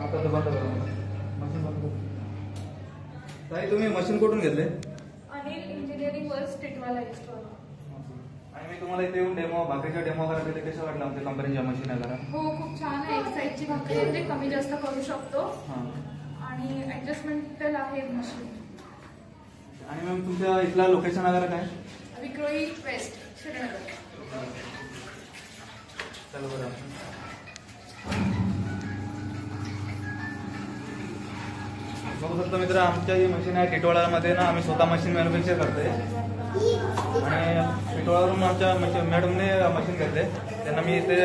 आता तर बंद करा मशीन बंद करा. ताई तुम्ही मशीन कुठून घेतले? अनिल इंजिनिअरिंग वर्क स्ट्रीटवाला स्टोर. आणि मी तुम्हाला इथे येऊन डेमो भाकरीचा डेमो करायला दिले, कसं वाटलं आमच्या कंपनीच्या मशीन आहे जरा? हो खूप छान आहे. एक साईडची भाकरी येते, कमी जास्त करू शकतो आणि ऍडजस्टमेंट आहे मशीन. आणि मॅम तुमच्या इथला लोकेशन वगैरे काय? विक्रोळी वेस्ट श्रीनगर. चला बरं. बघू शकतो मित्र, आमच्या ही मशीन आहे टिटवाळामध्ये ना, आम्ही स्वतः मशीन मॅन्युफॅक्चर करतोय. आणि टिटवाळावरून आमच्या मॅडमने मशीन घेतले, त्यांना मी इथे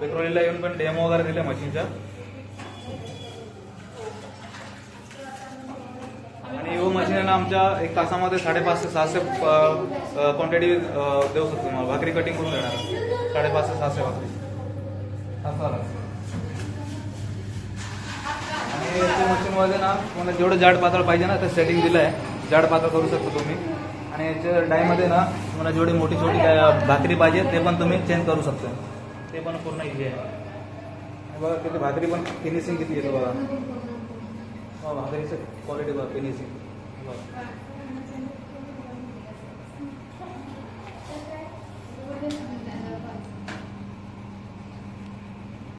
विक्रोळीला येऊन पण डेमो वगैरे दिले मशीनच्या. आणि ही मशीन आहे ना, आमच्या 1 तासामध्ये 550 ते 600 क्वांटिटी देऊ शकतो तुम्हाला. भाकरी कटिंग करून देणार 550 ते 600 भाकरी. आणि या मशीनमध्ये ना तुम्हाला जेवढं जाड पातळ पाहिजे ना, ते सेटिंग दिलं आहे, जाड पातळ करू शकतो तुम्ही. आणि याच्या डायमध्ये ना तुम्हाला जेवढी मोठी छोटी काय भाकरी पाहिजे ते पण तुम्ही चेंज करू शकता. ते पण पूर्ण इझी आहे. बघा किती भाकरी पण फिनिशिंग किती येतो बघा. भाकरीचं क्वालिटी बघा, फिनिशिंग बघा.